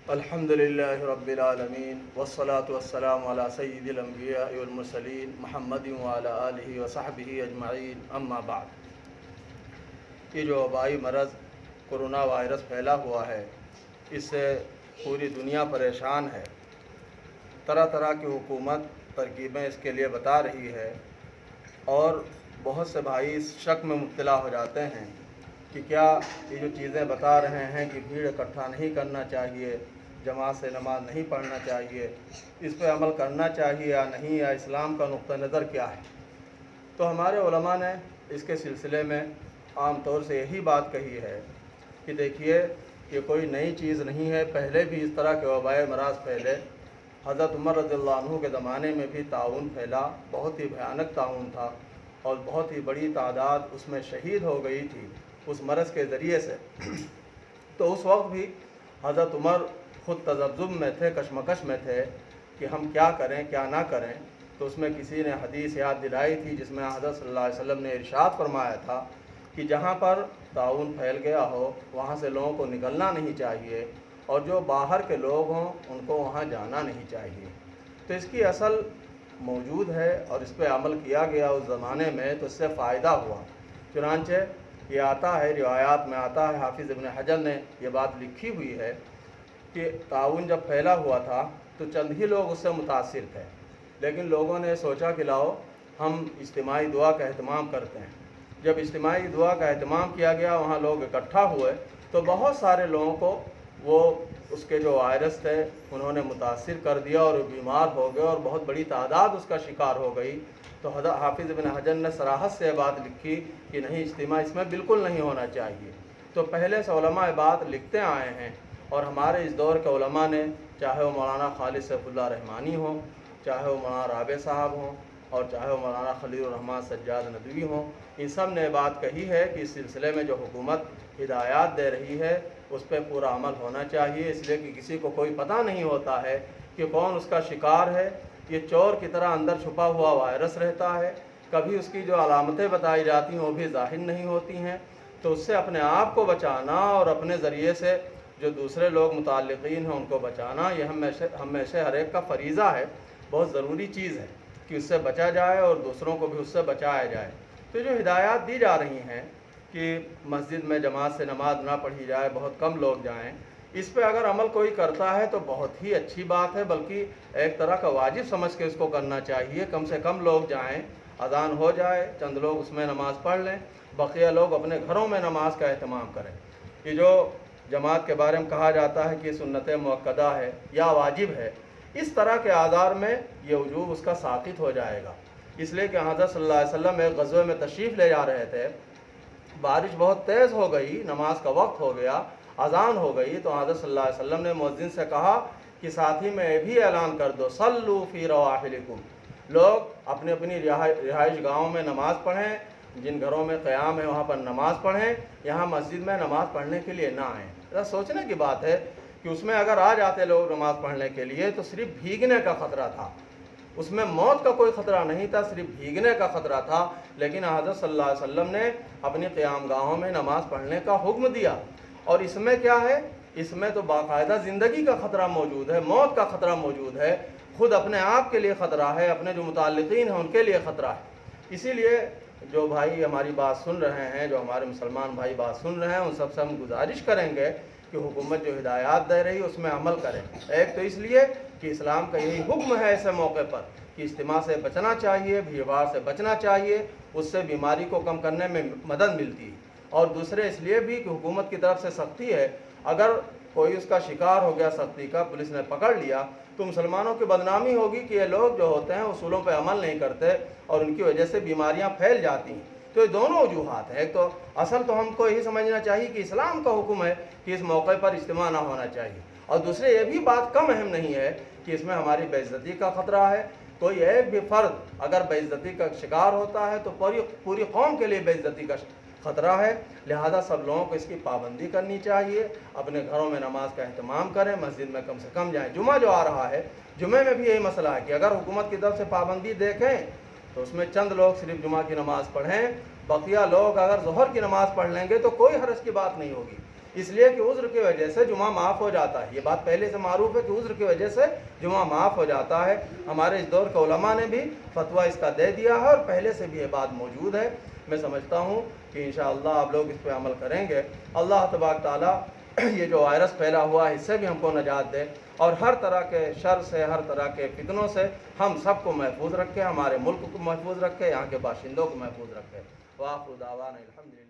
الحمد للہ رب العالمین والصلاة والسلام علی سید الانبیاء والمرسلین محمد وعلی آلہ وصحبہ اجمعین اما بعد۔ یہ جو وبائی مرض کرونا وائرس پھیلا ہوا ہے، اس سے پوری دنیا پریشان ہے۔ طرح طرح کی حکومت ترکیبیں اس کے لیے بتا رہی ہے، اور بہت سے بھائی اس شک میں مبتلا ہو جاتے ہیں کہ کیا یہ جو چیزیں بتا رہے ہیں کہ بھیڑ اکٹھا نہیں کرنا چاہیے، جماعت سے نماز نہیں پڑھنا چاہیے، اس پہ عمل کرنا چاہیے یا نہیں، یا اسلام کا نقطہ نظر کیا ہے؟ تو ہمارے علماء نے اس کے سلسلے میں عام طور سے یہی بات کہی ہے کہ دیکھیے، یہ کوئی نئی چیز نہیں ہے، پہلے بھی اس طرح کے وبائی امراض پھیلے۔ حضرت عمر رضی اللہ عنہ کے زمانے میں بھی طاعون پھیلا، بہت ہی بھیانک طاعون تھا، اور بہت ہی بڑی تعداد اس میں شہید ہو گئی تھی اس مرض کے ذریعے سے۔ تو اس وقت بھی حضرت عمر خود تذبذب میں تھے، کشمکش میں تھے کہ ہم کیا کریں کیا نہ کریں۔ تو اس میں کسی نے حدیث یاد دلائی تھی جس میں حضرت صلی اللہ علیہ وسلم نے ارشاد فرمایا تھا کہ جہاں پر طاعون پھیل گیا ہو وہاں سے لوگوں کو نکلنا نہیں چاہیے، اور جو باہر کے لوگ ہوں ان کو وہاں جانا نہیں چاہیے۔ تو اس کی اصل موجود ہے اور اس پہ عمل کیا گیا اس زمانے میں، تو اس سے فائدہ ہوا۔ چنانچہ یہ آتا ہے، روایات میں آتا ہے، حافظ ابن حجر نے یہ بات لکھی ہوئی ہے کہ طاعون جب پھیلا ہوا تھا تو چند ہی لوگ اس سے متاثر تھے، لیکن لوگوں نے سوچا کہ لاؤ ہم اجتماعی دعا کا اہتمام کرتے ہیں۔ جب اجتماعی دعا کا اہتمام کیا گیا، وہاں لوگ اکٹھا ہوئے، تو بہت سارے لوگوں کو وہ اس کے جو وائرس تھے انہوں نے متاثر کر دیا، اور وہ بیمار ہو گئے، اور بہت بڑی تعداد اس کا شکار ہو گئی۔ تو حضرت حافظ ابن حجر نے صراحت سے بات لکھی کہ نہیں، اجتماع اس میں بالکل نہیں ہونا چاہیے۔ تو پہلے سے علماء بات لکھتے آئے ہیں، اور ہمارے اس دور کے علماء نے، چاہے وہ مولانا خالد سیف اللہ رحمانی ہوں، چاہے وہ مولانا رابع صاحب ہوں، اور چاہے وہ مولانا خلیل الرحمن سجاد ندوی ہوں، ان سب نے بات کہی ہے کہ اس سلسلے میں جو حکومت ہدایات دے رہی ہے اس پہ پورا عمل ہونا چاہیے، اس لیے کہ کسی کو کوئی پتہ نہیں ہوتا ہے کہ کون اس کا شکار ہے۔ یہ چور کی طرح اندر چھپا ہوا وائرس رہتا ہے، کبھی اس کی جو علامتیں بتائی جاتی ہیں وہ بھی ظاہر نہیں ہوتی ہیں۔ تو اس سے اپنے آپ کو بچانا اور اپنے ذریعے سے جو دوسرے لوگ متعلقین ہیں ان کو بچانا، یہ ہمیشہ ہر ایک کا فریضہ ہے، بہت ضروری چیز ہے کہ اس سے بچا جائے اور دوسروں کو بھی اس سے بچایا جائے۔ تو جو ہدایات دی جا رہی ہیں کہ مسجد میں جماعت سے نماز نہ پڑھی جائے، بہت کم لوگ جائیں، اس پہ اگر عمل کوئی کرتا ہے تو بہت ہی اچھی بات ہے، بلکہ ایک طرح کا واجب سمجھ کے اس کو کرنا چاہیے۔ کم سے کم لوگ جائیں، اذان ہو جائے، چند لوگ اس میں نماز پڑھ لیں، بقیہ لوگ اپنے گھروں میں نماز کا اہتمام کریں۔ یہ جو جماعت کے بارے میں کہا جاتا ہے کہ یہ سنت مؤکدہ ہے یا واجب ہے، اس طرح کے آثار میں یہ وجوب اس کا ساقط ہو جائے گا، اس لیے کہ حضرت صلی اللہ علیہ وسلم ایک غزوے میں تشریف لے جا رہے تھے، بارش بہت تیز ہو گئی، نماز کا وقت ہو گیا، اذان ہو گئی، تو حضرت صلی اللہ علیہ وسلم نے مؤذن سے کہا کہ ساتھی میں یہ بھی اعلان کر دو، صلوا فی رواحلکم، لوگ اپنی اپنی رہائش گاہوں میں نماز پڑھیں، جن گھروں میں قیام ہے وہاں پر نماز پڑھیں، یہاں مسجد میں نماز پڑھنے کے لیے نہ آئیں۔ ذرا سوچنے کی بات ہے کہ اس میں اگر آ جاتے لوگ نماز پڑھنے کے لیے تو صرف بھیگنے کا خطرہ تھا، اس میں موت کا کوئی خطرہ نہیں تھا، صرف بھیگنے کا خطرہ تھا، لیکن حضرت صلی اللہ علیہ وسلم نے اپنی قیام گاہوں میں نماز پڑھنے کا حکم دیا۔ اور اس میں کیا ہے، اس میں تو باقاعدہ زندگی کا خطرہ موجود ہے، موت کا خطرہ موجود ہے، خود اپنے آپ کے لیے خطرہ ہے، اپنے جو متعلقین ہیں ان کے لیے خطرہ ہے۔ اسی لیے جو بھائی ہماری بات سن رہے ہیں، جو ہمارے مسلمان بھائی بات سن رہے ہیں، ان سب سے ہم گزارش کریں گے کہ حکومت جو ہدایات دے رہی ہے اس میں عمل کریں۔ ایک تو اس لیے کہ اسلام کا یہی حکم ہے ایسے موقع پر کہ اجتماع سے بچنا چاہیے، بھیڑ بھاڑ سے بچنا چاہیے، اس سے بیماری کو کم کرنے میں مدد ملتی ہے۔ اور دوسرے اس لیے بھی کہ حکومت کی طرف سے سختی ہے، اگر کوئی اس کا شکار ہو گیا سختی کا، پولیس نے پکڑ لیا، تو مسلمانوں کی بدنامی ہوگی کہ یہ لوگ جو ہوتے ہیں اصولوں پہ عمل نہیں کرتے اور ان کی وجہ سے بیماریاں پھیل جاتی ہیں۔ تو یہ دونوں وجوہات ہیں، ایک تو اصل تو ہم کو یہی سمجھنا چاہیے کہ اسلام کا حکم ہے کہ اس موقع پر اجتماع نہ ہونا چاہیے، اور دوسرے یہ بھی بات کم اہم نہیں ہے کہ اس میں ہماری بے عزتی کا خطرہ ہے۔ کوئی ایک بھی فرد اگر بے عزتی کا شکار ہوتا ہے تو پوری قوم کے لیے بے عزتی کا خطرہ ہے، لہذا سب لوگوں کو اس کی پابندی کرنی چاہیے، اپنے گھروں میں نماز کا اہتمام کریں، مسجد میں کم سے کم جائیں۔ جمعہ جو آ رہا ہے، جمعے میں بھی یہی مسئلہ ہے کہ اگر حکومت کی طرف سے پابندی دیکھیں تو اس میں چند لوگ صرف جمعہ کی نماز پڑھیں، بقیہ لوگ اگر ظہر کی نماز پڑھ لیں گے تو کوئی حرج کی بات نہیں ہوگی، اس لیے کہ عذر کی وجہ سے جمعہ معاف ہو جاتا ہے. یہ بات پہلے سے معروف ہے کہ عذر کی وجہ سے جمعہ معاف ہو جاتا ہے. ہمارے اس دور کے علماء نے بھی فتویٰ اس کا دے دیا ہے اور پہلے سے بھی یہ بات موجود ہے. میں سمجھتا ہوں کہ انشاءاللہ آپ لوگ اس پہ عمل کریں گے. اللہ تبارک تعالیٰ یہ جو وائرس پھیلا ہوا ہے اس سے بھی ہم کو نجات دے اور ہر طرح کے شر سے، ہر طرح کے فتنوں سے ہم سب کو محفوظ رکھے، ہمارے ملک کو محفوظ رکھے، یہاں کے باشندوں کو محفوظ رکھے. وآخر دعوانا الحمدللہ.